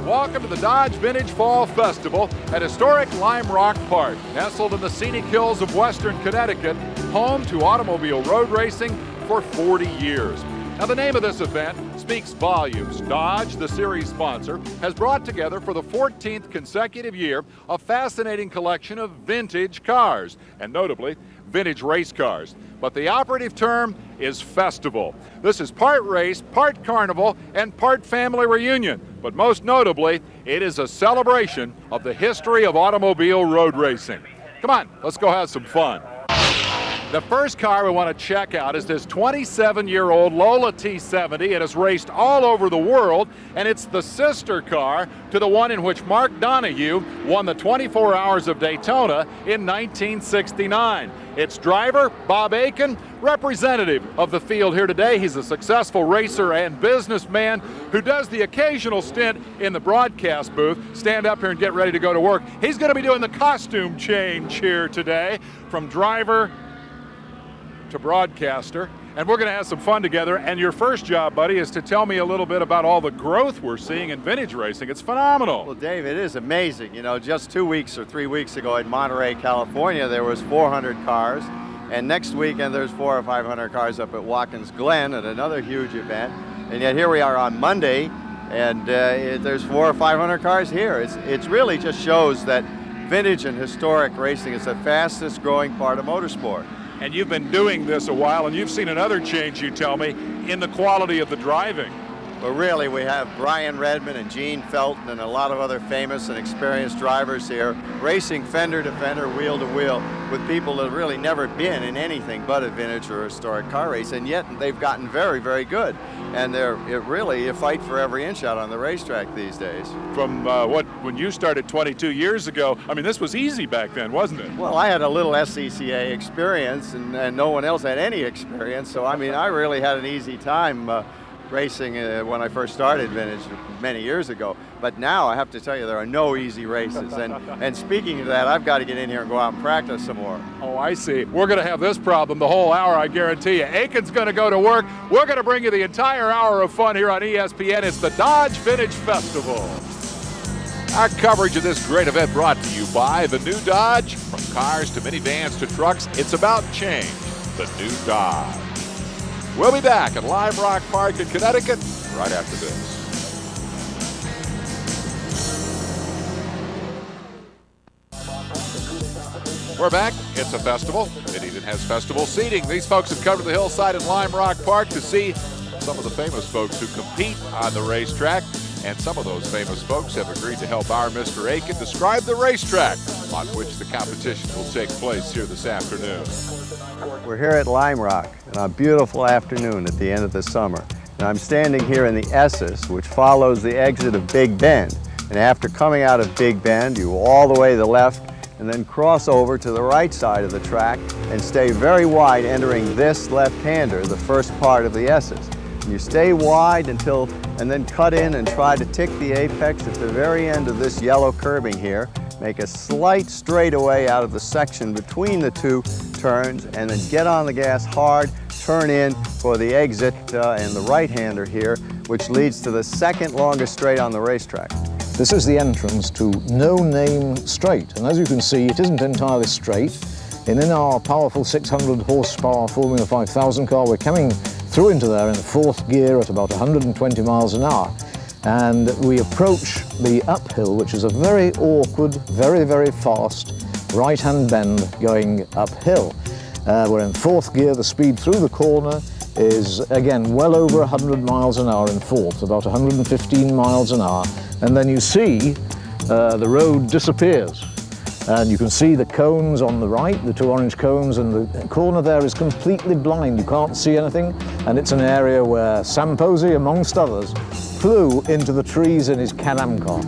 Welcome to the Dodge Vintage Fall Festival at historic Lime Rock Park, nestled in the scenic hills of western Connecticut, home to automobile road racing for 40 years. Now, the name of this event speaks volumes. Dodge, the series sponsor, has brought together for the 14th consecutive year a fascinating collection of vintage cars, and notably, vintage race cars. But the operative term is festival. This is part race, part carnival, and part family reunion. But most notably, it is a celebration of the history of automobile road racing. Come on, let's go have some fun. The first car we want to check out is this 27-year-old Lola T70. It has raced all over the world, and it's the sister car to the one in which Mark Donohue won the 24 Hours of Daytona in 1969. Its driver, Bob Aiken, representative of the field here today. He's a successful racer and businessman who does the occasional stint in the broadcast booth. Stand up here and get ready to go to work. He's going to be doing the costume change here today from driver to broadcaster, and we're going to have some fun together. And your first job, buddy, is to tell me a little bit about all the growth we're seeing in vintage racing. It's phenomenal. Well, Dave, it is amazing. You know, just 2 weeks or 3 weeks ago in Monterey, California, there was 400 cars, and next weekend there's 400 or 500 cars up at Watkins Glen at another huge event. And yet here we are on Monday, and there's 400 or 500 cars here. It's really just shows that vintage and historic racing is the fastest growing part of motorsport. And you've been doing this a while, and you've seen another change, you tell me, in the quality of the driving. Well, really, we have Brian Redman and Gene Felton and a lot of other famous and experienced drivers here, racing fender to fender, wheel to wheel, with people that have really never been in anything but a vintage or historic car race, and yet they've gotten very, very good. And they're really a fight for every inch out on the racetrack these days. From when you started 22 years ago, I mean, this was easy back then, wasn't it? Well, I had a little SCCA experience, and no one else had any experience, so I mean, I really had an easy time racing when I first started vintage many years ago. But now I have to tell you, there are no easy races. And speaking of that, I've got to get in here and go out and practice some more. Oh, I see. We're going to have this problem the whole hour, I guarantee you. Aiken's going to go to work. We're going to bring you the entire hour of fun here on ESPN. It's the Dodge Vintage Festival. Our coverage of this great event brought to you by the new Dodge. From cars to minivans to trucks, it's about change. The new Dodge. We'll be back at Lime Rock Park in Connecticut right after this. We're back. It's a festival. It even has festival seating. These folks have come to the hillside at Lime Rock Park to see some of the famous folks who compete on the racetrack. And some of those famous folks have agreed to help our Mr. Aiken describe the racetrack on which the competition will take place here this afternoon. We're here at Lime Rock on a beautiful afternoon at the end of the summer. And I'm standing here in the Esses, which follows the exit of Big Bend. And after coming out of Big Bend, you go all the way to the left and then cross over to the right side of the track and stay very wide, entering this left-hander, the first part of the Esses. And you stay wide and then cut in and try to tick the apex at the very end of this yellow curbing here. Make a slight straightaway out of the section between the two turns, and then get on the gas hard, turn in for the exit and the right-hander here, which leads to the second longest straight on the racetrack. This is the entrance to No Name Straight, and as you can see, it isn't entirely straight. And in our powerful 600 horsepower Formula 5000 car, we're coming through into there in fourth gear at about 120 miles an hour. And we approach the uphill, which is a very awkward, very, very fast right-hand bend going uphill. We're in fourth gear. The speed through the corner is, again, well over 100 miles an hour in fourth, about 115 miles an hour. And then you see the road disappears. And you can see the cones on the right, the two orange cones, and the corner there is completely blind. You can't see anything, and it's an area where Sam Posey, amongst others, flew into the trees in his Can-Am car.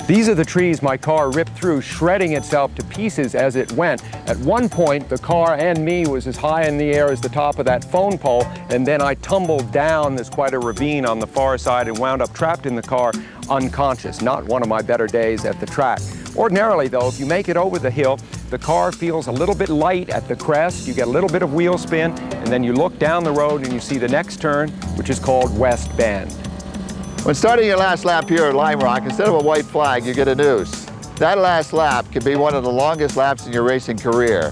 These are the trees my car ripped through, shredding itself to pieces as it went. At one point, the car and me was as high in the air as the top of that phone pole, and then I tumbled down. There's quite a ravine on the far side and wound up trapped in the car, unconscious. Not one of my better days at the track. Ordinarily, though, if you make it over the hill, the car feels a little bit light at the crest. You get a little bit of wheel spin, and then you look down the road and you see the next turn, which is called West Bend. When starting your last lap here at Lime Rock, instead of a white flag, you get a noose. That last lap could be one of the longest laps in your racing career.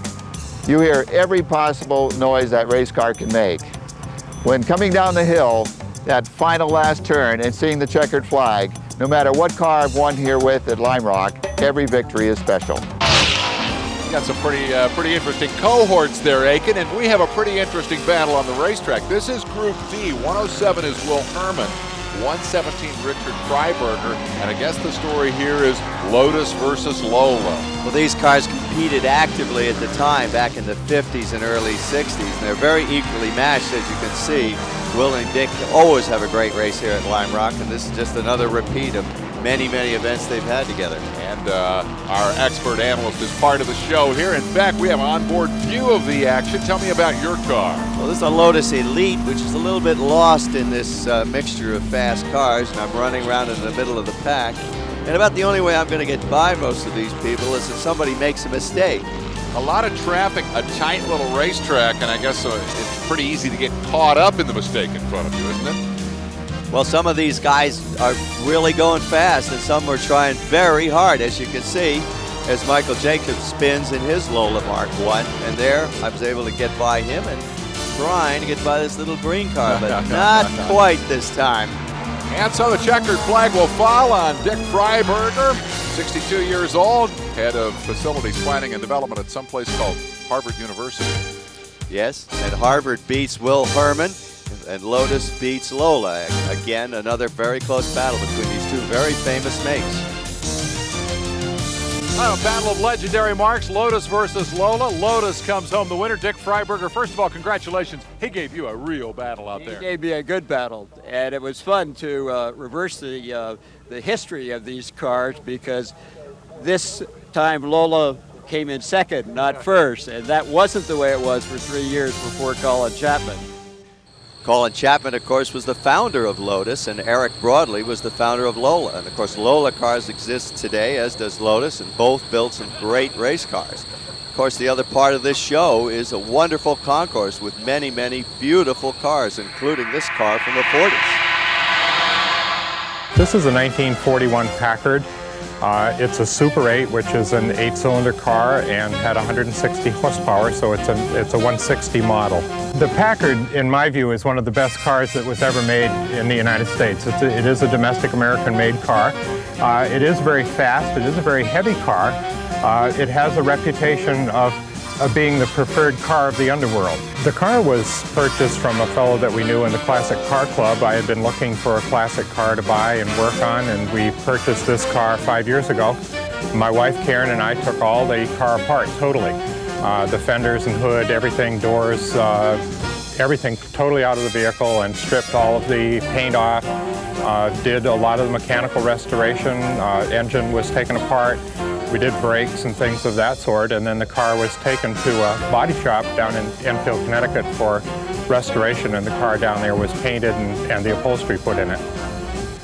You hear every possible noise that race car can make. When coming down the hill, that final last turn and seeing the checkered flag, no matter what car I've won here with at Lime Rock, every victory is special. Got some pretty interesting cohorts there, Aiken, and we have a pretty interesting battle on the racetrack. This is Group D. 107 is Will Herman. 117 Richard Freiberger, and I guess the story here is Lotus versus Lola. Well, these cars competed actively at the time back in the 50s and early 60s, and they're very equally matched, as you can see. Will and Dick always have a great race here at Lime Rock, and this is just another repeat of many events they've had together. And our expert analyst is part of the show here. In fact, we have an onboard view of the action. Tell me about your car. Well, this is a Lotus Elite, which is a little bit lost in this mixture of fast cars, and I'm running around in the middle of the pack. And about the only way I'm going to get by most of these people is if somebody makes a mistake. A lot of traffic, a tight little racetrack, and I guess it's pretty easy to get caught up in the mistake in front of you, isn't it? Well, some of these guys are really going fast, and some are trying very hard, as you can see, as Michael Jacobs spins in his Lola Mark I. And there, I was able to get by him and trying to get by this little green car, but not quite this time. And so the checkered flag will fall on Dick Freiberger, 62 years old, head of facilities planning and development at some place called Harvard University. Yes, and Harvard beats Will Herman, and Lotus beats Lola. Again, another very close battle between these two very famous makes. A battle of legendary marks, Lotus versus Lola. Lotus comes home the winner. Dick Freiberger, first of all, congratulations. He gave you a real battle out there. He gave me a good battle, and it was fun to reverse the history of these cars, because this time Lola came in second, not first, and that wasn't the way it was for 3 years before Colin Chapman. Colin Chapman, of course, was the founder of Lotus, and Eric Broadley was the founder of Lola. And of course, Lola cars exist today, as does Lotus, and both built some great race cars. Of course, the other part of this show is a wonderful concourse with many beautiful cars, including this car from the 40s. This is a 1941 Packard. It's a Super 8, which is an 8-cylinder car and had 160 horsepower, so it's a 160 model. The Packard, in my view, is one of the best cars that was ever made in the United States. It is a domestic American-made car. It is very fast. It is a very heavy car. It has a reputation of being the preferred car of the underworld. The car was purchased from a fellow that we knew in the Classic Car Club. I had been looking for a classic car to buy and work on, and we purchased this car 5 years ago. My wife Karen and I took all the car apart totally. The fenders and hood, everything, doors, everything totally out of the vehicle, and stripped all of the paint off. Did a lot of the mechanical restoration. Engine was taken apart. We did brakes and things of that sort, and then the car was taken to a body shop down in Enfield, Connecticut for restoration, and the car down there was painted and the upholstery put in it.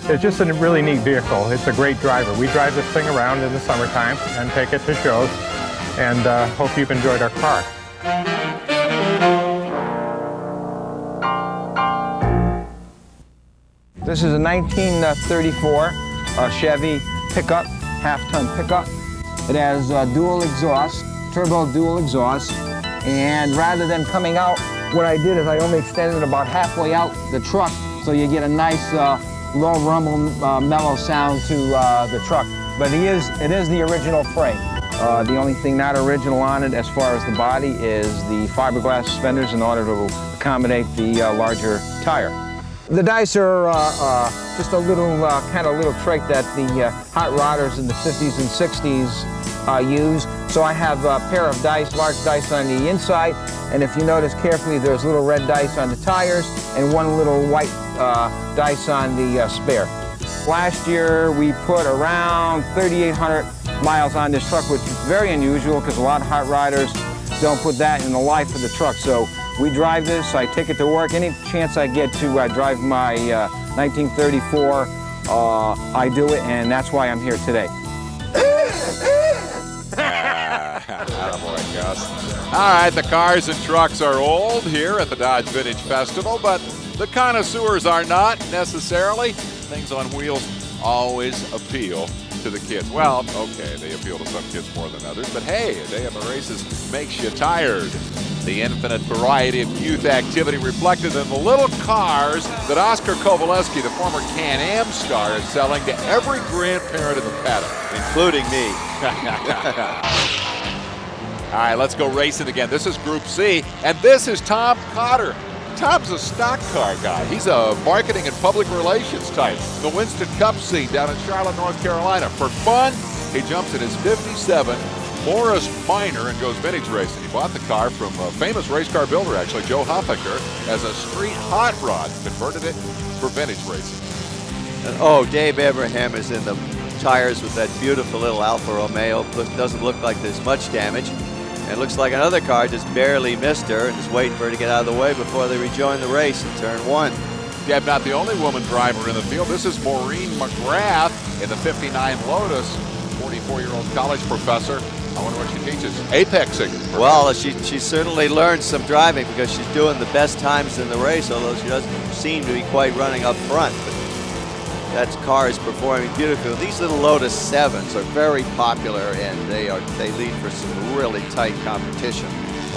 It's just a really neat vehicle. It's a great driver. We drive this thing around in the summertime and take it to shows, and hope you've enjoyed our car. This is a 1934 Chevy pickup, half-ton pickup. It has dual exhaust, turbo dual exhaust, and rather than coming out, what I did is I only extended about halfway out the truck, so you get a nice low rumble, mellow sound to the truck. But it is the original frame. The only thing not original on it, as far as the body, is the fiberglass suspenders in order to accommodate the larger tire. The dice are just a little kind of little trick that the hot rodders in the 50s and 60s use. So I have a pair of dice, large dice on the inside, and if you notice carefully, there's little red dice on the tires and one little white dice on the spare. Last year we put around 3,800 miles on this truck, which is very unusual because a lot of hot rodders don't put that in the life of the truck. So we drive this, I take it to work. Any chance I get to drive my 1934, I do it, and that's why I'm here today. All right, the cars and trucks are old here at the Dodge Vintage Festival, but the connoisseurs are not necessarily. things on wheels always appeal to the kids. Well, okay, they appeal to some kids more than others, but hey, a day of the races makes you tired. The infinite variety of youth activity reflected in the little cars that Oscar Kowaleski, the former Can-Am star, is selling to every grandparent in the paddock. Including me. All right, let's go racing again. This is Group C, and this is Tom Cotter. Tom's a stock car guy. He's a marketing and public relations type. The Winston Cup scene down in Charlotte, North Carolina. For fun, he jumps in his 57 Morris Minor and goes vintage racing. He bought the car from a famous race car builder, actually, Joe Huffaker, as a street hot rod, converted it for vintage racing. And oh, Dave Abraham is in the tires with that beautiful little Alfa Romeo. Doesn't look like there's much damage. And it looks like another car just barely missed her and is waiting for her to get out of the way before they rejoin the race in turn 1. Deb, not the only woman driver in the field. This is Maureen McGrath in the 59 Lotus, 44-year-old college professor. I wonder what she teaches. Apexing. Well, she certainly learned some driving because she's doing the best times in the race, although she doesn't seem to be quite running up front. But that car is performing beautifully. These little Lotus 7s are very popular, and they lead for some really tight competition.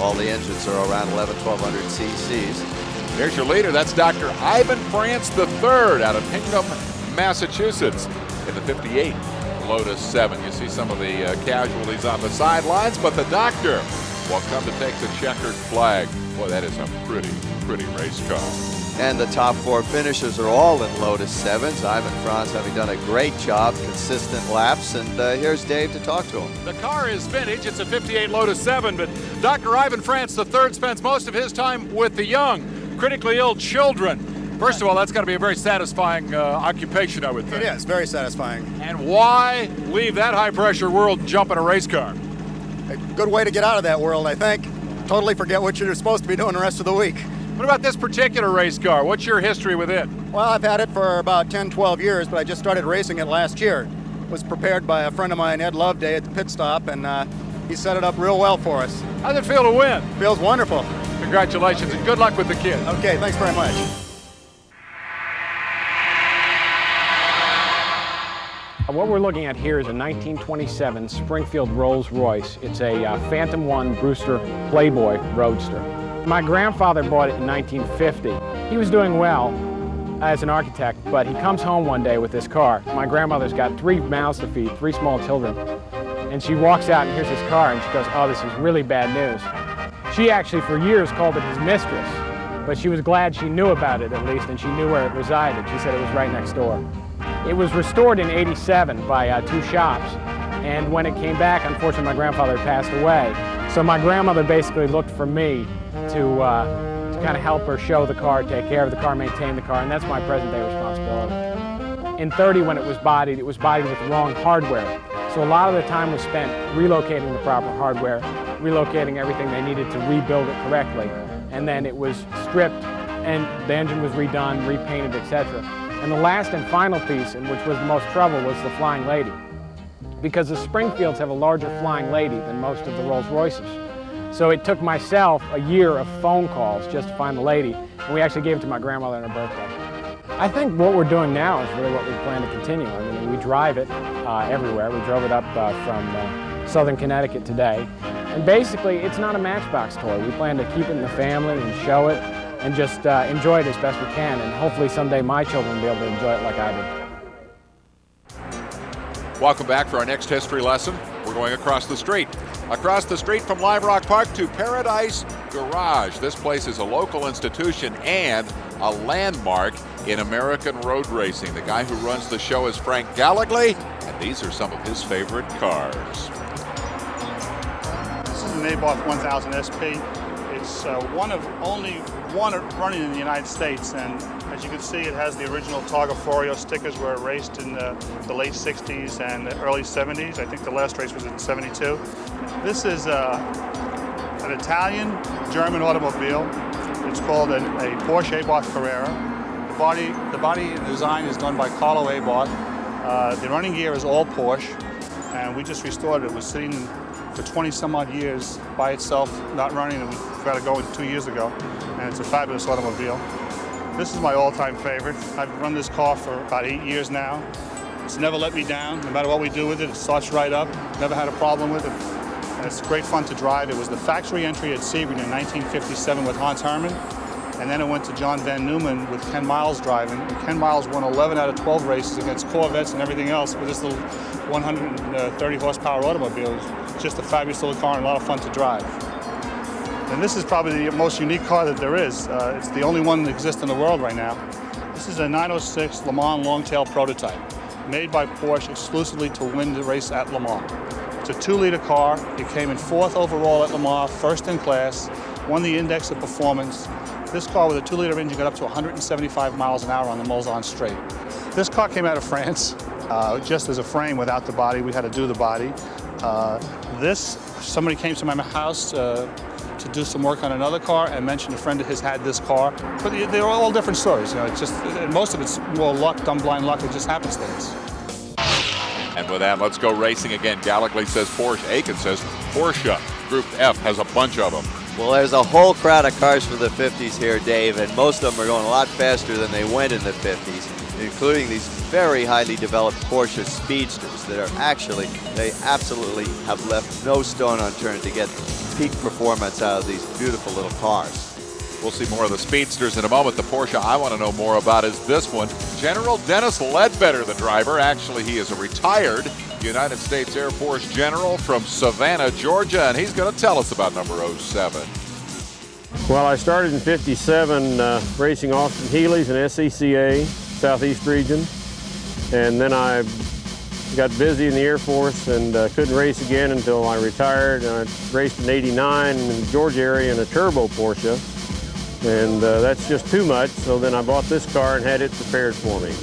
All the engines are around 1,1200 cc's. There's your leader. That's Dr. Ivan France III out of Hingham, Massachusetts in the 58 Lotus 7. You see some of the casualties on the sidelines, but the doctor will come to take the checkered flag. Boy, that is a pretty race car. And the top 4 finishers are all in Lotus 7s. Ivan Franz having done a great job, consistent laps, and here's Dave to talk to him. The car is vintage. It's a 58 Lotus 7, but Dr. Ivan France III spends most of his time with the young, critically ill children. First of all, that's got to be a very satisfying occupation, I would think. It is, very satisfying. And why leave that high-pressure world and jump in a race car? A good way to get out of that world, I think. Totally forget what you're supposed to be doing the rest of the week. What about this particular race car? What's your history with it? Well, I've had it for about 10, 12 years, but I just started racing it last year. It was prepared by a friend of mine, Ed Loveday, at the pit stop, and he set it up real well for us. How's it feel to win? Feels wonderful. Congratulations and good luck with the kid. Okay, thanks very much. What we're looking at here is a 1927 Springfield Rolls-Royce. It's a Phantom 1 Brewster Playboy Roadster. My grandfather bought it in 1950. He was doing well as an architect, but he comes home one day with this car. My grandmother's got 3 mouths to feed, 3 small children. And she walks out and hears his car and she goes, "Oh, this is really bad news." She actually for years called it his mistress, but she was glad she knew about it at least, and she knew where it resided. She said it was right next door. It was restored in '87 by 2 shops, and when it came back, unfortunately my grandfather passed away. So my grandmother basically looked for me to kind of help her show the car, take care of the car, maintain the car, and that's my present day responsibility. In '30 when it was bodied with the wrong hardware. So a lot of the time was spent relocating the proper hardware, relocating everything they needed to rebuild it correctly, and then it was stripped and the engine was redone, repainted, etc. And the last and final piece, and which was the most trouble, was the Flying Lady. Because the Springfields have a larger Flying Lady than most of the Rolls-Royces. So it took myself a year of phone calls just to find the lady, and we actually gave it to my grandmother on her birthday. I think what we're doing now is really what we plan to continue. I mean, we drive it everywhere. We drove it up from southern Connecticut today. And basically, it's not a Matchbox toy. We plan to keep it in the family and show it and just enjoy it as best we can. And hopefully someday my children will be able to enjoy it like I did. Welcome back for our next history lesson. We're going across the street. Across the street from Lime Rock Park to Paradise Garage. This place is a local institution and a landmark in American road racing. The guy who runs the show is Frank Gallagly, and these are some of his favorite cars. This is an Maybach 1000 SP. It's only one running in the United States, and as you can see, it has the original Targa Florio stickers where it raced in the late 60s and the early 70s. I think the last race was in 72. This is an Italian-German automobile. It's called a Porsche Abarth Carrera. The body design is done by Carlo Abarth. The running gear is all Porsche, and we just restored it. It was sitting for 20 some odd years by itself, not running, and we got it going 2 years ago, and it's a fabulous automobile. This is my all-time favorite. I've run this car for about 8 years now. It's never let me down. No matter what we do with it, it starts right up. Never had a problem with it. And it's great fun to drive. It was the factory entry at Sebring in 1957 with Hans Hermann. And then it went to John Van Neumann with Ken Miles driving. And Ken Miles won 11 out of 12 races against Corvettes and everything else with this little 130 horsepower automobile. It's just a fabulous little car and a lot of fun to drive. And this is probably the most unique car that there is. It's the only one that exists in the world right now. This is a 906 Le Mans Longtail prototype, made by Porsche exclusively to win the race at Le Mans. It's a 2-liter car. It came in 4th overall at Le Mans, 1st in class, won the Index of Performance. This car with a 2-liter engine got up to 175 miles an hour on the Mulsanne Straight. This car came out of France, just as a frame without the body. We had to do the body. Somebody came to my house to do some work on another car and mentioned a friend of his had this car. But they're all different stories. You know, it's just, most of it's more luck, dumb blind luck. It just happenstance. And with that, let's go racing again. Gallagher says Porsche. Aiken says Porsche. Group F has a bunch of them. Well, there's a whole crowd of cars from the 50s here, Dave, and most of them are going a lot faster than they went in the 50s, including these very highly developed Porsche speedsters that are actually, they absolutely have left no stone unturned to get peak performance out of these beautiful little cars. We'll see more of the speedsters in a moment. The Porsche I want to know more about is this one. General Dennis Ledbetter, the driver. Actually, he is a retired United States Air Force general from Savannah, Georgia, and he's going to tell us about number 07. Well, I started in '57 racing Austin Healey's and SCCA, Southeast region, and then I got busy in the Air Force and couldn't race again until I retired. And I raced in '89 in the Georgia area in a turbo Porsche, and that's just too much, so then I bought this car and had it prepared for me.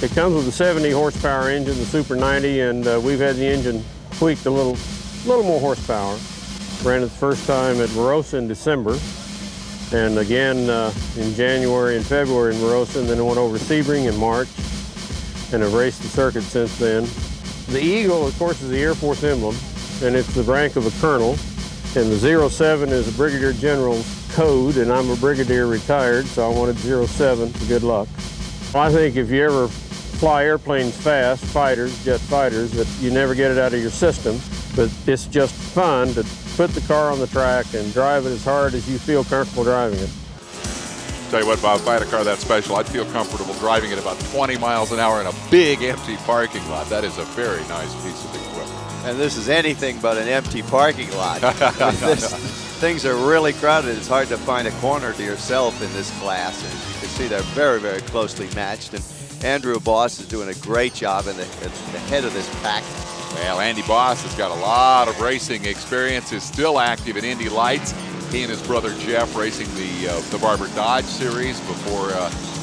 It comes with a 70 horsepower engine, the Super 90, and we've had the engine tweaked a little more horsepower. Ran it the first time at Morosa in December, and again in January and February in Morosa, and then I went over to Sebring in March, and I've raced the circuit since then. The Eagle, of course, is the Air Force emblem, and it's the rank of a colonel, and the 07 is a Brigadier General's code, and I'm a Brigadier retired, so I wanted 07 for good luck. I think if you ever fly airplanes fast, jet fighters, that you never get it out of your system, but it's just fun to put the car on the track and drive it as hard as you feel comfortable driving it. Tell you what, Bob, if I had a car that special, I'd feel comfortable driving it about 20 miles an hour in a big empty parking lot. That is a very nice piece of equipment. And this is anything but an empty parking lot. Things are really crowded. It's hard to find a corner to yourself in this class. And you can see they're very, very closely matched. And Andrew Boss is doing a great job at the head of this pack. Well, Andy Boss has got a lot of racing experience, is still active in Indy Lights. He and his brother Jeff racing the Barber Dodge series before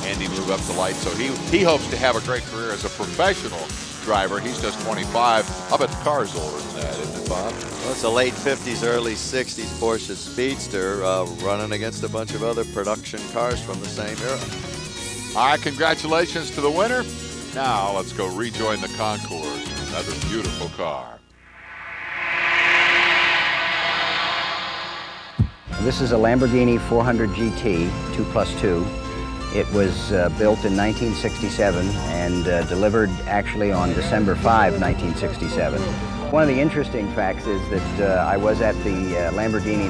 Andy moved up to Lights. So he hopes to have a great career as a professional driver. He's just 25. I bet the car's older than that, isn't it, Bob? Well, it's a late 50s, early 60s Porsche Speedster running against a bunch of other production cars from the same era. All right, congratulations to the winner. Now let's go rejoin the concourse. Another beautiful car. This is a Lamborghini 400 GT 2+2. It was built in 1967 and delivered actually on December 5, 1967. One of the interesting facts is that I was at the Lamborghini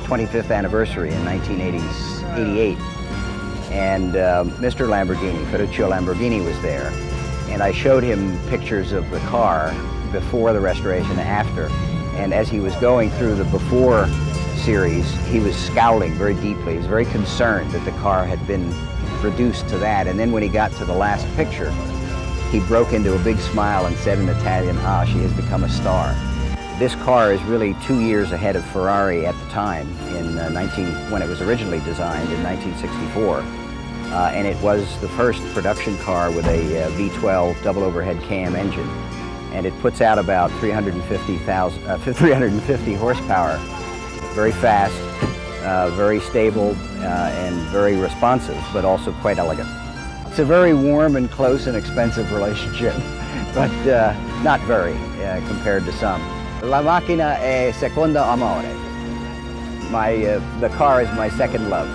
25th anniversary in 1988, and Mr. Lamborghini, Ferruccio Lamborghini, was there, and I showed him pictures of the car before the restoration and after, and as he was going through the before series, he was scowling very deeply. He was very concerned that the car had been reduced to that. And then when he got to the last picture, he broke into a big smile and said in Italian, "Ah, she has become a star." This car is really 2 years ahead of Ferrari at the time, when it was originally designed in 1964. And it was the first production car with a V12 double overhead cam engine. And it puts out about 350 horsepower. Very fast, very stable, and very responsive, but also quite elegant. It's a very warm and close and expensive relationship, but not very compared to some. La macchina è secondo amore. The car is my second love.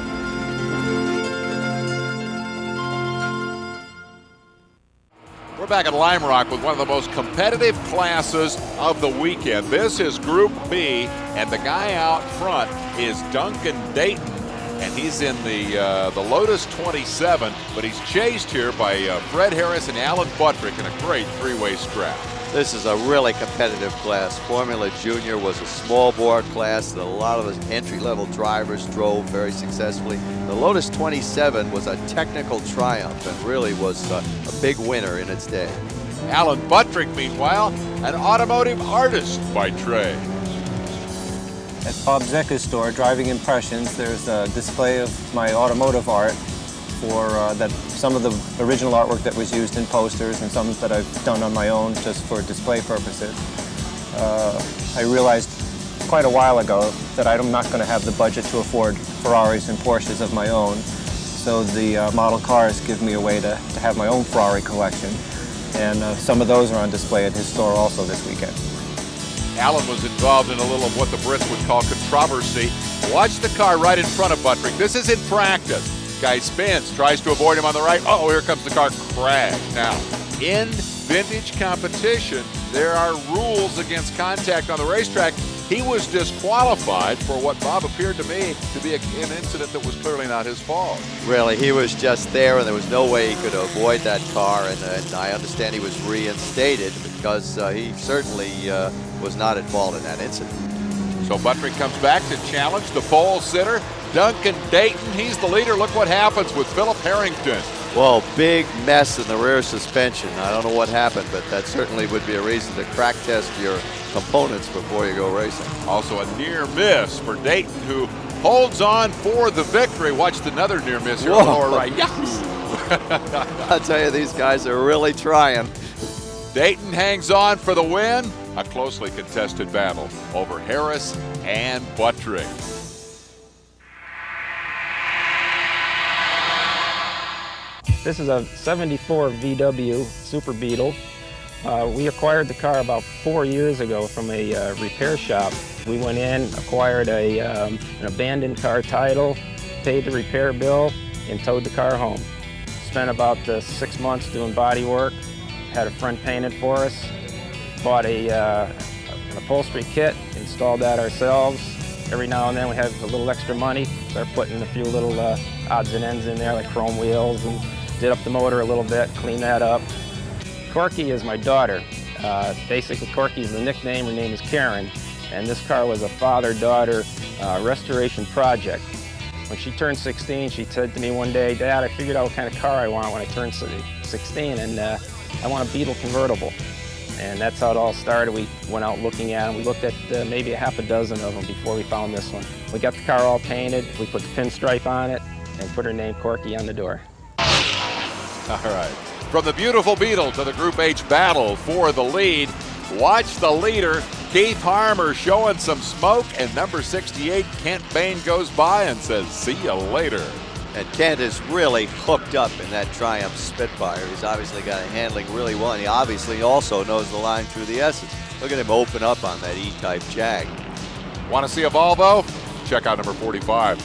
We're back at Lime Rock with one of the most competitive classes of the weekend. This is Group B, and the guy out front is Duncan Dayton, and he's in the Lotus 27, but he's chased here by Fred Harris and Alan Buttrick in a great three-way scrap. This is a really competitive class. Formula Junior was a small bore class that a lot of the entry-level drivers drove very successfully. The Lotus 27 was a technical triumph and really was a big winner in its day. Alan Buttrick, meanwhile, an automotive artist by trade. At Bob Zecca's store, Driving Impressions, there's a display of my automotive art for some of the original artwork that was used in posters and some that I've done on my own just for display purposes. I realized quite a while ago that I'm not going to have the budget to afford Ferraris and Porsches of my own, so the model cars give me a way to have my own Ferrari collection, and some of those are on display at his store also this weekend. Alan was involved in a little of what the Brits would call controversy. Watch the car right in front of Buttrick. This is in practice. Guy spins, tries to avoid him on the right. Oh, here comes the car, crash. Now, in vintage competition, there are rules against contact on the racetrack. He was disqualified for what Bob appeared to me to be an incident that was clearly not his fault. Really, he was just there, and there was no way he could avoid that car, and I understand he was reinstated because he certainly was not at fault in that incident. So Buttrick comes back to challenge the pole sitter, Duncan Dayton. He's the leader. Look what happens with Philip Harrington. Well, big mess in the rear suspension. I don't know what happened, but that certainly would be a reason to crack test your components before you go racing. Also a near miss for Dayton, who holds on for the victory. Watched another near miss here on the lower right. Yahoo! I'll tell you, these guys are really trying. Dayton hangs on for the win. A closely contested battle over Harris and Buttrick. This is a 74 VW Super Beetle. We acquired the car about 4 years ago from a repair shop. We went in, acquired an abandoned car title, paid the repair bill, and towed the car home. Spent about 6 months doing body work, had a front painted for us, bought an upholstery kit, installed that ourselves. Every now and then we have a little extra money, start putting a few little odds and ends in there like chrome wheels, and did up the motor a little bit, clean that up. Corky is my daughter. Basically, Corky is the nickname. Her name is Karen, and this car was a father-daughter restoration project. When she turned 16, she said to me one day, "Dad, I figured out what kind of car I want when I turned 16, and I want a Beetle convertible." And that's how it all started. We went out looking at them. We looked at maybe a half a dozen of them before we found this one. We got the car all painted. We put the pinstripe on it and put her name Corky on the door. All right. From the beautiful Beetle to the Group H battle for the lead, watch the leader, Keith Harmer, showing some smoke, and number 68, Kent Bain, goes by and says, "See you later." And Kent is really hooked up in that Triumph Spitfire. He's obviously got it handling really well, and he obviously also knows the line through the S's. Look at him open up on that E-Type Jag. Want to see a Volvo? Check out number 45.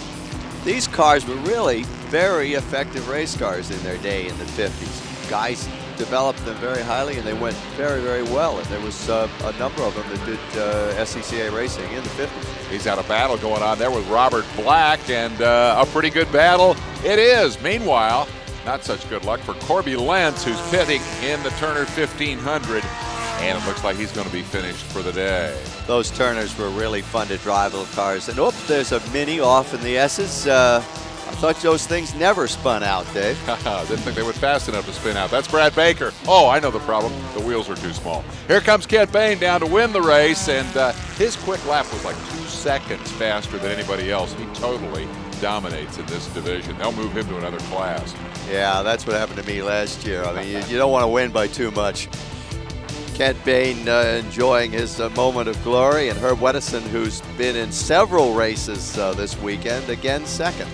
These cars were really very effective race cars in their day in the 50s. Guys developed them very highly, and they went very, very well. And there was a number of them that did SCCA racing in the 50s. He's had a battle going on there with Robert Black, and a pretty good battle it is. Meanwhile, not such good luck for Corby Lentz, who's pitting in the Turner 1500, and it looks like he's going to be finished for the day. Those Turners were really fun to drive, little cars. And oops, there's a Mini off in the S's. I thought those things never spun out, Dave. Didn't think they were fast enough to spin out. That's Brad Baker. Oh, I know the problem. The wheels are too small. Here comes Kent Bain down to win the race, and his quick lap was like 2 seconds faster than anybody else. He totally dominates in this division. They'll move him to another class. Yeah, that's what happened to me last year. I mean, you don't want to win by too much. Kent Bain enjoying his moment of glory, and Herb Wettison, who's been in several races this weekend, again second.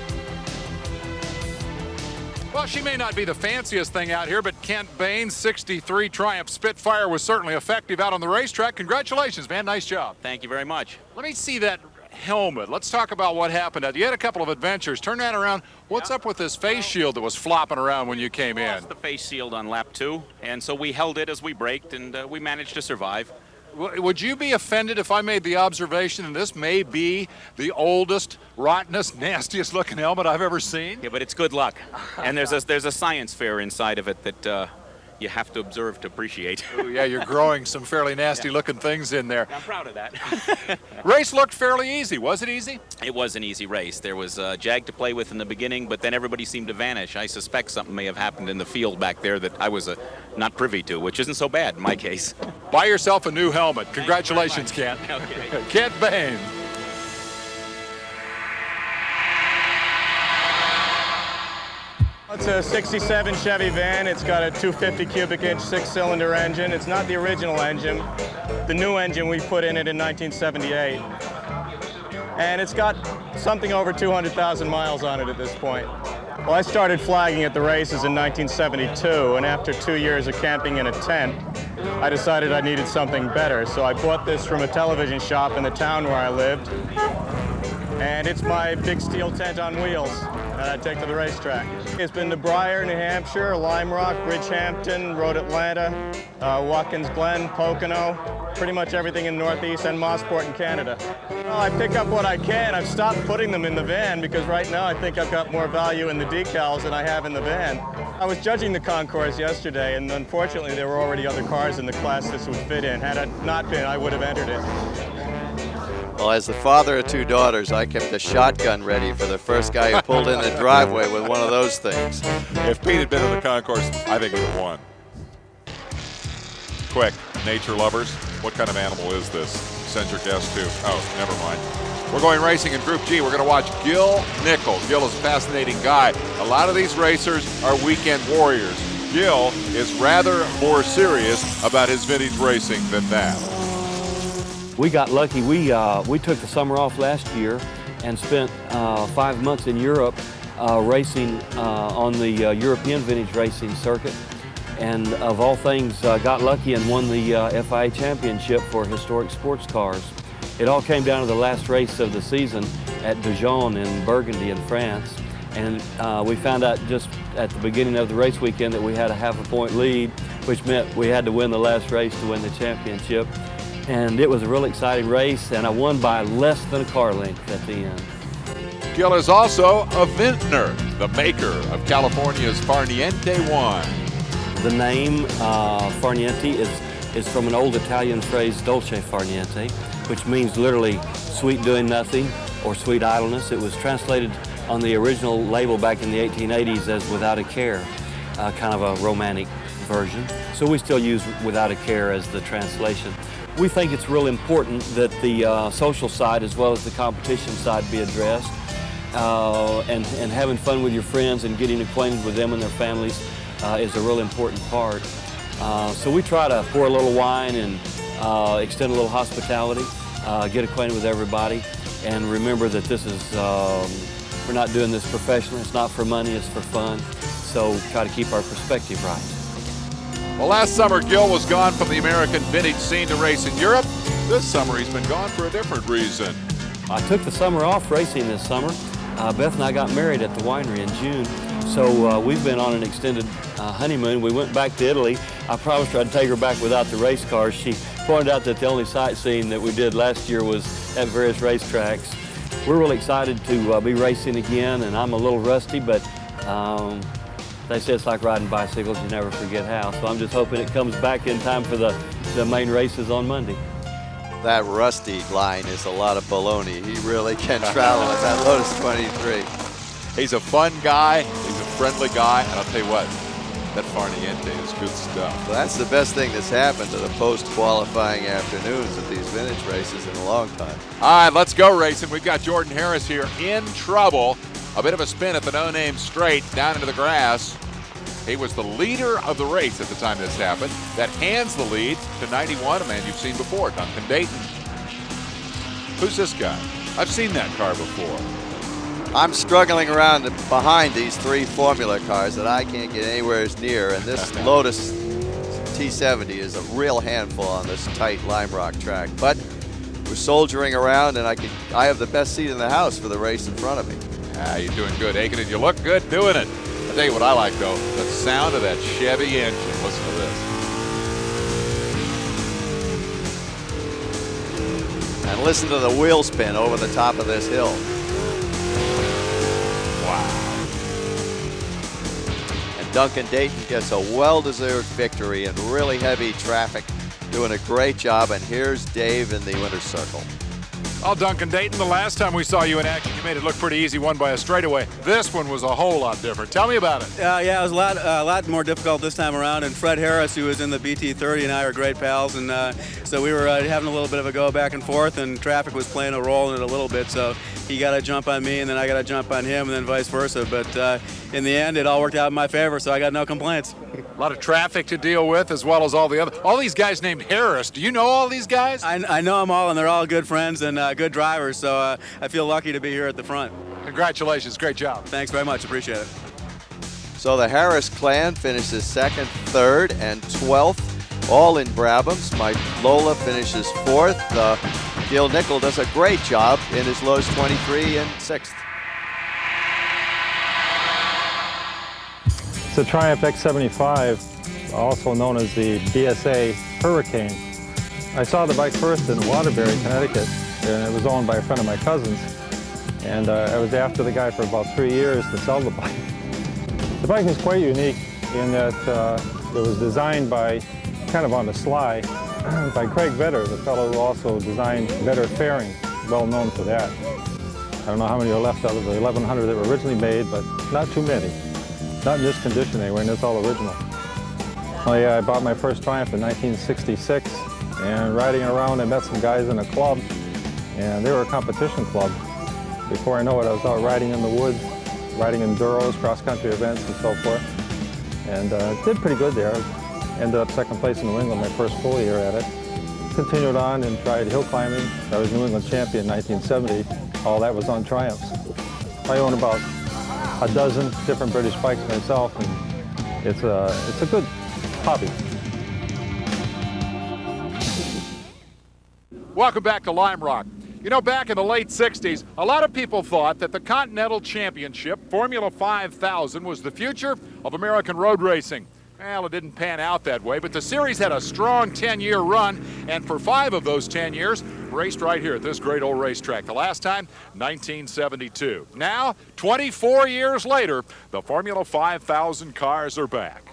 Well, she may not be the fanciest thing out here, but Kent Bain's 63 Triumph Spitfire was certainly effective out on the racetrack. Congratulations, man. Nice job. Thank you very much. Let me see that helmet. Let's talk about what happened. You had a couple of adventures. Turn that around. What's up with this face shield that was flopping around when you came in? It's the face shield on lap 2, and so we held it as we braked, and we managed to survive. Would you be offended if I made the observation that this may be the oldest, rottenest, nastiest looking helmet I've ever seen? Yeah, but it's good luck. And there's a science fair inside of it that you have to observe to appreciate. Ooh, yeah, you're growing some fairly nasty looking things in there. I'm proud of that. Race looked fairly easy. Was it easy? It was an easy race. There was a Jag to play with in the beginning, but then everybody seemed to vanish. I suspect something may have happened in the field back there that I was not privy to, which isn't so bad in my case. Buy yourself a new helmet. Congratulations, Kent. Okay. Kent Bain. It's a 67 Chevy van. It's got a 250 cubic inch 6-cylinder engine. It's not the original engine. The new engine we put in it in 1978. And it's got something over 200,000 miles on it at this point. Well, I started flagging at the races in 1972, and after 2 years of camping in a tent, I decided I needed something better. So I bought this from a television shop in the town where I lived. And it's my big steel tent on wheels that I take to the racetrack. It's been to Briar, New Hampshire, Lime Rock, Bridgehampton, Road Atlanta, Watkins Glen, Pocono, pretty much everything in Northeast, and Mosport in Canada. Well, I pick up what I can. I've stopped putting them in the van because right now I think I've got more value in the decals than I have in the van. I was judging the concourse yesterday, and unfortunately there were already other cars in the class this would fit in. Had it not been, I would have entered it. Well, as the father of 2 daughters, I kept a shotgun ready for the first guy who pulled in the driveway with one of those things. If Pete had been in the concourse, I think he would have won. Quick, nature lovers, what kind of animal is this? Send your guess to. Oh, never mind. We're going racing in Group G. We're going to watch Gil Nickel. Gil is a fascinating guy. A lot of these racers are weekend warriors. Gil is rather more serious about his vintage racing than that. We got lucky. We took the summer off last year and spent 5 months in Europe racing on the European vintage racing circuit. And of all things, got lucky and won the FIA championship for historic sports cars. It all came down to the last race of the season at Dijon in Burgundy in France. And we found out just at the beginning of the race weekend that we had a ½ a point lead, which meant we had to win the last race to win the championship. And it was a real exciting race, and I won by less than a car length at the end. Gil is also a vintner, the maker of California's Farniente wine. The name Farniente is from an old Italian phrase, dolce farniente, which means literally sweet doing nothing or sweet idleness. It was translated on the original label back in the 1880s as without a care, kind of a romantic version. So we still use without a care as the translation. We think it's real important that the social side as well as the competition side be addressed, and having fun with your friends and getting acquainted with them and their families is a real important part. So we try to pour a little wine and extend a little hospitality, get acquainted with everybody, and remember that this is, we're not doing this professionally, it's not for money, it's for fun. So try to keep our perspective right. Well, last summer, Gil was gone from the American vintage scene to race in Europe. This summer, he's been gone for a different reason. I took the summer off racing this summer. Beth and I got married at the winery in June. So we've been on an extended honeymoon. We went back to Italy. I promised her I'd take her back without the race cars. She pointed out that the only sightseeing that we did last year was at various racetracks. We're really excited to be racing again, and I'm a little rusty, but they say it's like riding bicycles, you never forget how. So I'm just hoping it comes back in time for the main races on Monday. That rusty line is a lot of baloney. He really can travel at that Lotus 23. He's a fun guy, he's a friendly guy, and I'll tell you what, that Farniente is good stuff. Well, that's the best thing that's happened to the post-qualifying afternoons of these vintage races in a long time. All right, let's go racing. We've got Jordan Harris here in trouble. A bit of a spin at the no-name straight down into the grass. He was the leader of the race at the time this happened. That hands the lead to 91, a man you've seen before, Duncan Dayton. Who's this guy? I've seen that car before. I'm struggling around behind these 3 Formula cars that I can't get anywhere near, and this Lotus T70 is a real handful on this tight Lime Rock track. But we're soldiering around, and I have the best seat in the house for the race in front of me. Ah, you're doing good, Aiken, and you look good doing it. I'll tell you what I like, though, the sound of that Chevy engine. Listen to this. And listen to the wheel spin over the top of this hill. Wow. And Duncan Dayton gets a well-deserved victory in really heavy traffic, doing a great job. And here's Dave in the winner's circle. Well, Duncan Dayton, the last time we saw you in action, you made it look pretty easy, won by a straightaway. This one was a whole lot different. Tell me about it. Yeah, it was a lot more difficult this time around. And Fred Harris, who was in the BT30, and I are great pals, and so we were having a little bit of a go back and forth, and traffic was playing a role in it a little bit. So he got a jump on me, and then I got a jump on him, and then vice versa. But in the end, it all worked out in my favor, so I got no complaints. A lot of traffic to deal with, as well as all these guys named Harris. Do you know all these guys? I know them all, and they're all good friends and good drivers, so I feel lucky to be here at the front. Congratulations, great job. Thanks very much, appreciate it. So the Harris clan finishes 2nd, 3rd, and 12th, all in Brabhams. My Lola finishes 4th. Gil Nickel does a great job in his Lotus 23 and 6th. It's a Triumph X75, also known as the BSA Hurricane. I saw the bike first in Waterbury, Connecticut, and it was owned by a friend of my cousin's. And I was after the guy for about 3 years to sell the bike. The bike is quite unique in that it was designed by, kind of on the sly, by Craig Vetter, the fellow who also designed Vetter Fairings, well known for that. I don't know how many are left out of the 1,100 that were originally made, but not too many. Not in this condition anyway, and it's all original. Well, yeah, I bought my first Triumph in 1966, and riding around I met some guys in a club, and they were a competition club. Before I know it, I was out riding in the woods, riding enduros, cross-country events, and so forth, and did pretty good there. Ended up 2nd place in New England my first full year at it. Continued on and tried hill climbing. I was New England champion in 1970. All that was on Triumphs. I own about a dozen different British bikes myself, and it's a good hobby. Welcome back to Lime Rock. You know, back in the late 60s, a lot of people thought that the Continental Championship, Formula 5000, was the future of American road racing. Well, it didn't pan out that way, but the series had a strong 10-year run, and for 5 of those 10 years, raced right here at this great old racetrack. The last time, 1972. Now, 24 years later, the Formula 5000 cars are back.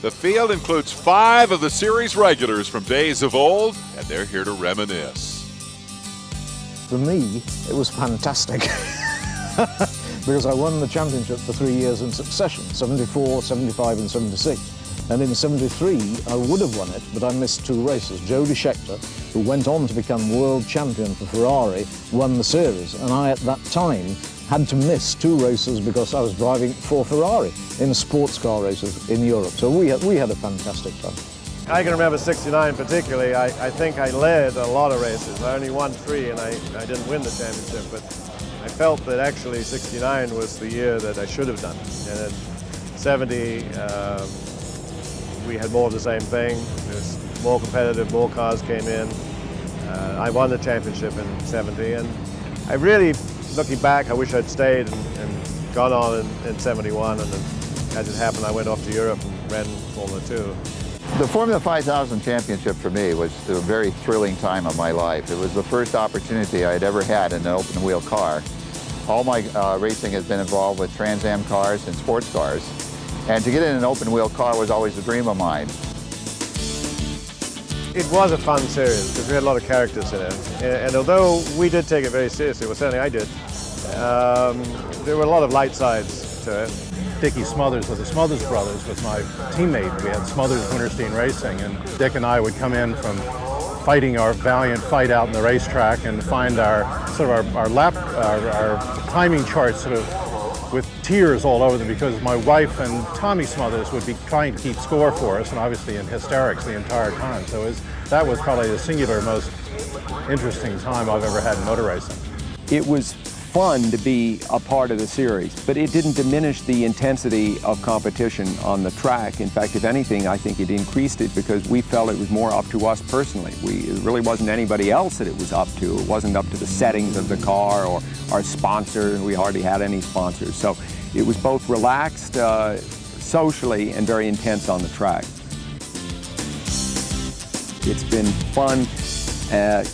The field includes 5 of the series regulars from days of old, and they're here to reminisce. For me, it was fantastic. Because I won the championship for 3 years in succession, 74, 75 and 76. And in 73, I would have won it, but I missed 2 races. Jody Scheckter, who went on to become world champion for Ferrari, won the series. And I, at that time, had to miss 2 races because I was driving for Ferrari in sports car races in Europe. So we had a fantastic time. I can remember 69 particularly. I think I led a lot of races. I only won 3 and I didn't win the championship, but I felt that actually 69 was the year that I should have done. And in 70, we had more of the same thing. It was more competitive, more cars came in. I won the championship in 70, and I really, looking back, I wish I'd stayed and gone on in 71, and then as it happened, I went off to Europe and ran Formula 2. The Formula 5000 Championship for me was a very thrilling time of my life. It was the first opportunity I had ever had in an open wheel car. All my racing has been involved with Trans Am cars and sports cars. And to get in an open wheel car was always a dream of mine. It was a fun series because we had a lot of characters in it. And although we did take it very seriously, well certainly I did, there were a lot of light sides to it. Dickie Smothers of the Smothers Brothers was my teammate. We had Smothers Winterstein Racing, and Dick and I would come in from fighting our valiant fight out in the racetrack and find our timing charts sort of with tears all over them, because my wife and Tommy Smothers would be trying to keep score for us, and obviously in hysterics the entire time. So that was probably the singular most interesting time I've ever had in motor racing. It was fun to be a part of the series, but it didn't diminish the intensity of competition on the track. In fact, if anything, I think it increased it because we felt it was more up to us personally. It really wasn't anybody else that it was up to. It wasn't up to the settings of the car or our sponsor, and we hardly had any sponsors. So it was both relaxed socially and very intense on the track. It's been fun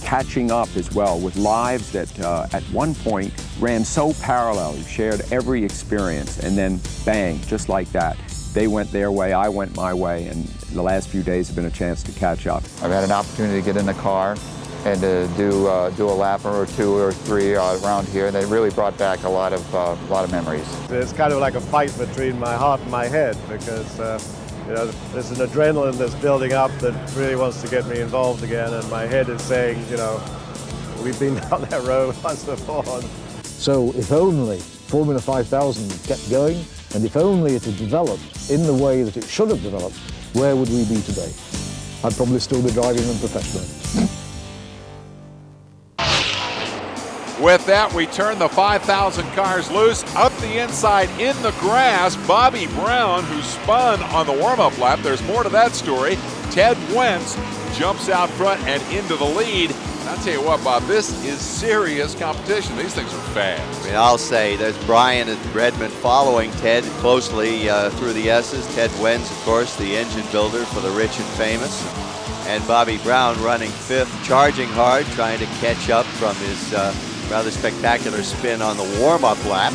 catching up as well with lives that at one point ran so parallel. You shared every experience, and then bang, just like that. They went their way, I went my way, and the last few days have been a chance to catch up. I've had an opportunity to get in the car and to do a lap or two or three around here, and it really brought back a lot of memories. It's kind of like a fight between my heart and my head because you know, there's an adrenaline that's building up that really wants to get me involved again, and my head is saying, you know, we've been down that road once before. So if only Formula 5000 kept going, and if only it had developed in the way that it should have developed, where would we be today? I'd probably still be driving them professionally. With that, we turn the 5,000 cars loose up the inside in the grass. Bobby Brown, who spun on the warm-up lap. There's more to that story. Ted Wentz jumps out front and into the lead. And I'll tell you what, Bob, this is serious competition. These things are fast. I mean, I'll say there's Brian and Redmond following Ted closely through the S's. Ted Wentz, of course, the engine builder for the rich and famous. And Bobby Brown running fifth, charging hard, trying to catch up from his rather spectacular spin on the warm-up lap.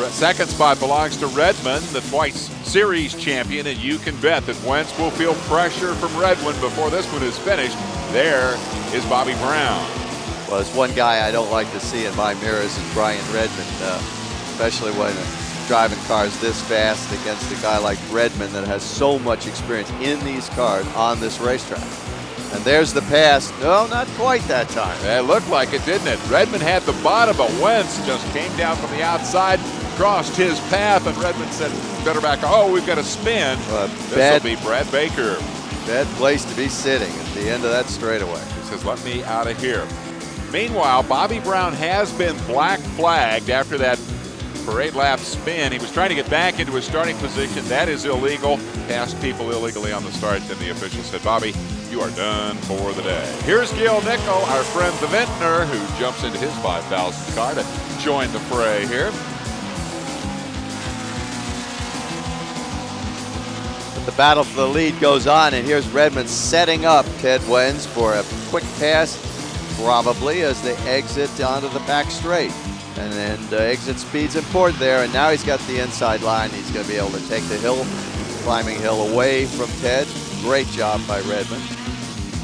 Second spot belongs to Redmond, the twice series champion, and you can bet that Wentz will feel pressure from Redmond before this one is finished. There is Bobby Brown. Well, there's one guy I don't like to see in my mirrors is Brian Redmond, especially when driving cars this fast against a guy like Redmond that has so much experience in these cars on this racetrack. And there's the pass. No, not quite that time. It looked like it, didn't it? Redmond had the bottom, but Wentz just came down from the outside, crossed his path, and Redmond said, better back. Oh, we've got to spin. This will be Brad Baker. Bad place to be sitting at the end of that straightaway. He says, let me out of here. Meanwhile, Bobby Brown has been black flagged after that parade lap spin. He was trying to get back into his starting position. That is illegal. Passed people illegally on the start. Then the official said, Bobby, you are done for the day. Here's Gil Nickel, our friend the Vintner, who jumps into his 5,000 car to join the fray here. But the battle for the lead goes on, and here's Redmond setting up Ted Wentz for a quick pass, probably as they exit onto the back straight. And then exit speed's important there, and now he's got the inside line. He's going to be able to take the hill, climbing hill away from Ted. Great job by Redmond.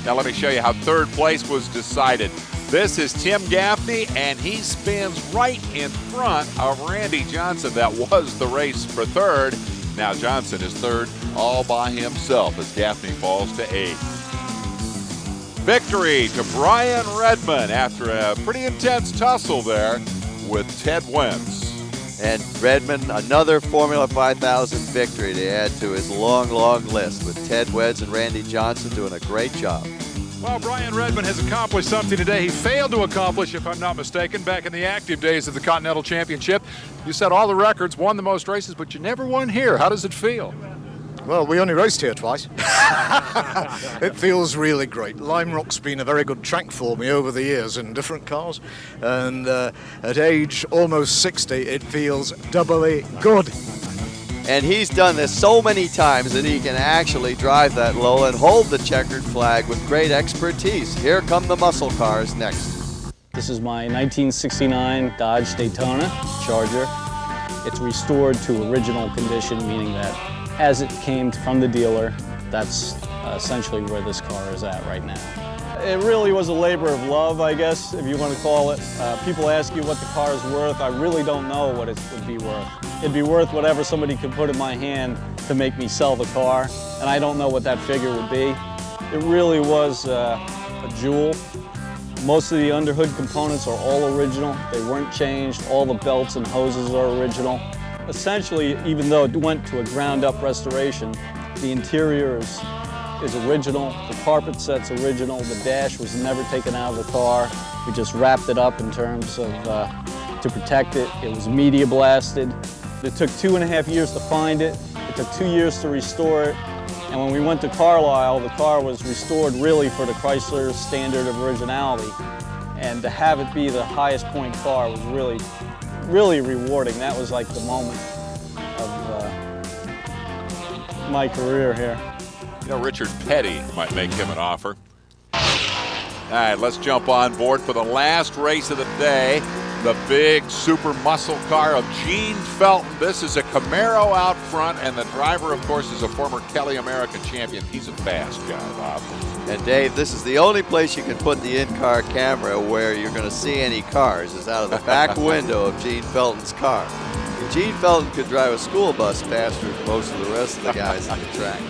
Now let me show you how third place was decided. This is Tim Gaffney, and he spins right in front of Randy Johnson. That was the race for third. Now Johnson is third all by himself as Gaffney falls to 8th. Victory to Brian Redmond after a pretty intense tussle there with Ted Wentz. And Redmond, another Formula 5000 victory to add to his long, long list, with Ted Wentz and Randy Johnson doing a great job. Well, Brian Redmond has accomplished something today he failed to accomplish, if I'm not mistaken, back in the active days of the Continental Championship. You set all the records, won the most races, but you never won here. How does it feel? Well, we only raced here twice. It feels really great. Lime Rock's been a very good track for me over the years in different cars, and at age almost 60, it feels doubly good. And he's done this so many times that he can actually drive that Lola and hold the checkered flag with great expertise. Here come the muscle cars next. This is my 1969 Dodge Daytona Charger. It's restored to original condition, meaning that as it came from the dealer, that's essentially where this car is at right now. It really was a labor of love, I guess, if you want to call it. People ask you what the car is worth. I really don't know what it would be worth. It'd be worth whatever somebody could put in my hand to make me sell the car, and I don't know what that figure would be. It really was a jewel. Most of the underhood components are all original. They weren't changed. All the belts and hoses are original. Essentially, even though it went to a ground-up restoration, the interior is original, the carpet set's original, the dash was never taken out of the car. We just wrapped it up in terms of to protect it. It was media blasted. It took 2.5 years to find it. It took 2 years to restore it. And when we went to Carlisle, the car was restored really for the Chrysler standard of originality. And to have it be the highest point car was really, really rewarding. That was like the moment of my career here. You know, Richard Petty might make him an offer. All right, let's jump on board for the last race of the day. The big super muscle car of Gene Felton. This is a Camaro out front, and the driver, of course, is a former Kelly American champion. He's a fast guy, Bob. And Dave, this is the only place you can put the in-car camera where you're going to see any cars, is out of the back window of Gene Felton's car. And Gene Felton could drive a school bus faster than most of the rest of the guys on the track.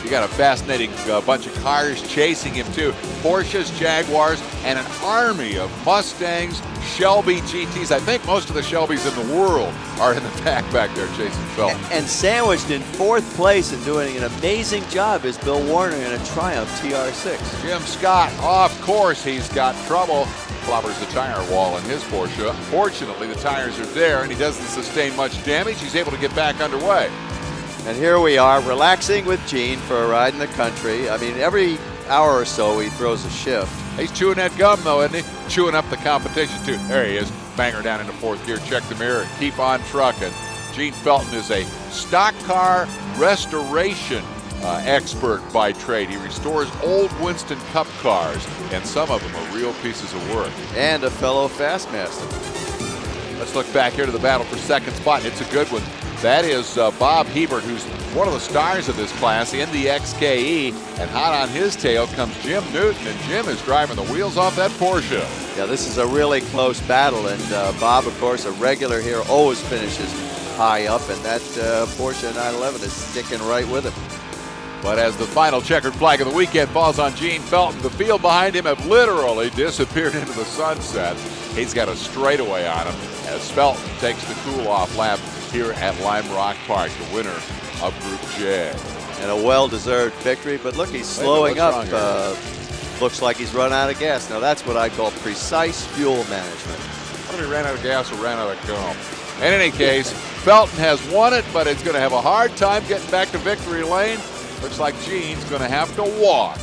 You got a fascinating bunch of cars chasing him too. Porsches, Jaguars, and an army of Mustangs, Shelby GTs. I think most of the Shelbys in the world are in the back there chasing Felton. And sandwiched in 4th place and doing an amazing job is Bill Warner in a Triumph TR6. Jim Scott, off course, he's got trouble. Clobbers the tire wall in his Porsche. Fortunately, the tires are there and he doesn't sustain much damage. He's able to get back underway. And here we are, relaxing with Gene for a ride in the country. I mean, every hour or so he throws a shift. He's chewing that gum, though, isn't he? Chewing up the competition, too. There he is. Banger down into 4th gear. Check the mirror and keep on trucking. Gene Felton is a stock car restoration expert by trade. He restores old Winston Cup cars, and some of them are real pieces of work. And a fellow Fastmaster. Let's look back here to the battle for second spot. It's a good one. That is Bob Hebert, who's one of the stars of this class in the XKE, and hot on his tail comes Jim Newton, and Jim is driving the wheels off that Porsche. Yeah, this is a really close battle, and Bob, of course, a regular here, always finishes high up, and that Porsche 911 is sticking right with him. But as the final checkered flag of the weekend falls on Gene Felton, the field behind him have literally disappeared into the sunset. He's got a straightaway on him as Felton takes the cool-off lap here at Lime Rock Park, the winner of Group J. And a well-deserved victory, but look, he's slowing up. Looks like he's run out of gas. Now that's what I call precise fuel management. What if he ran out of gas or ran out of gum? In any case, Felton has won it, but it's going to have a hard time getting back to victory lane. Looks like Gene's going to have to walk.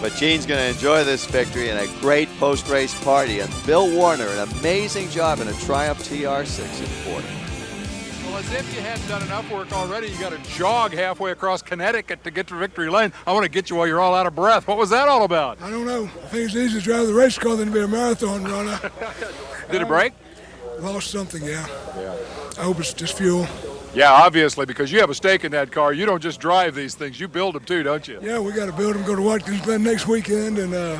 But Gene's going to enjoy this victory and a great post-race party. And Bill Warner, an amazing job in a Triumph TR6 in 4th. Well, as if you hadn't done enough work already, you got to jog halfway across Connecticut to get to victory lane. I want to get you while you're all out of breath. What was that all about? I don't know. I think it's easier to drive the race car than to be a marathon runner. Did it break? Lost something, yeah. I hope it's just fuel. Yeah, obviously, because you have a stake in that car. You don't just drive these things. You build them too, don't you? Yeah, we got to build them, go to Watkins Glen next weekend, and I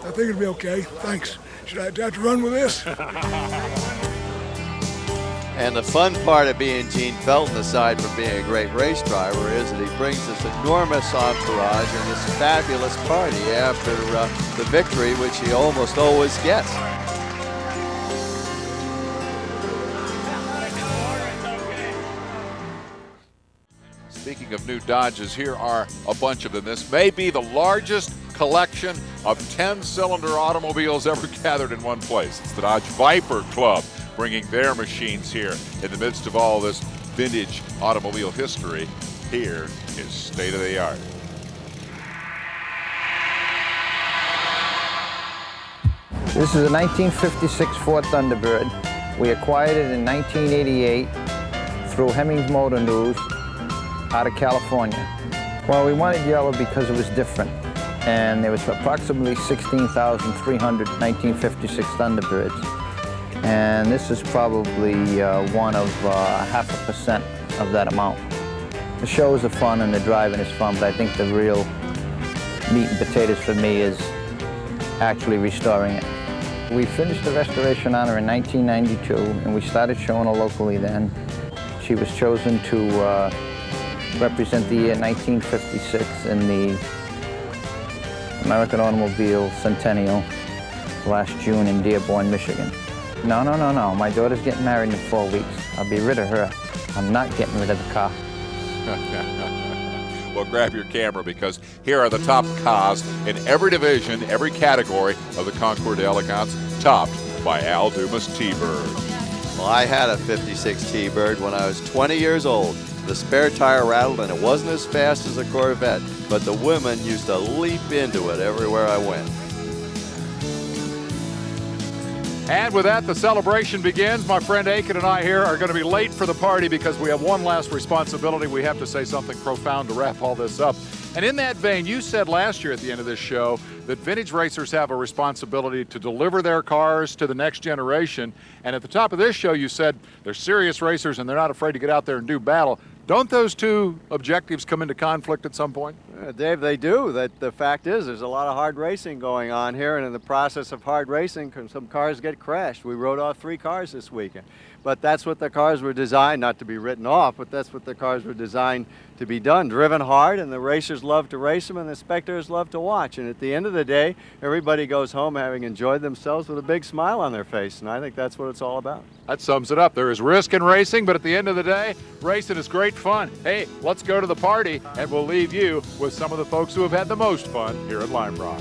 think it'll be okay. Thanks. Should I have to run with this? And the fun part of being Gene Felton, aside from being a great race driver, is that he brings this enormous entourage and this fabulous party after the victory, which he almost always gets. Speaking of new Dodges, here are a bunch of them. This may be the largest collection of 10-cylinder automobiles ever gathered in one place. It's the Dodge Viper Club, bringing their machines here in the midst of all this vintage automobile history. Here is state of the art. This is a 1956 Ford Thunderbird. We acquired it in 1988 through Hemmings Motor News out of California. Well, we wanted yellow because it was different, and there was approximately 16,300 1956 Thunderbirds, and this is probably one of 0.5% of that amount. The shows are fun and the driving is fun, but I think the real meat and potatoes for me is actually restoring it. We finished the restoration on her in 1992, and we started showing her locally then. She was chosen to represent the year 1956 in the American Automobile Centennial last June in Dearborn, Michigan. No. My daughter's getting married in 4 weeks. I'll be rid of her. I'm not getting rid of the car. Well, grab your camera because here are the top cars in every division, every category of the Concours d'Elegance, topped by Al Dumas T-Bird. Well, I had a 56 T-Bird when I was 20 years old. The spare tire rattled and it wasn't as fast as a Corvette, but the women used to leap into it everywhere I went. And with that, the celebration begins. My friend Aiken and I here are going to be late for the party because we have one last responsibility. We have to say something profound to wrap all this up. And in that vein, you said last year at the end of this show that vintage racers have a responsibility to deliver their cars to the next generation. And at the top of this show, you said they're serious racers and they're not afraid to get out there and do battle. Don't those two objectives come into conflict at some point? Dave, they do. The fact is there's a lot of hard racing going on here, and in the process of hard racing, some cars get crashed. We rode off 3 cars this weekend. But that's what the cars were designed, not to be written off, but that's what the cars were designed to be done, driven hard, and the racers love to race them and the spectators love to watch. And at the end of the day, everybody goes home having enjoyed themselves with a big smile on their face, and I think that's what it's all about. That sums it up. There is risk in racing, but at the end of the day, racing is great fun. Hey, let's go to the party, and we'll leave you with some of the folks who have had the most fun here at Lime Rock.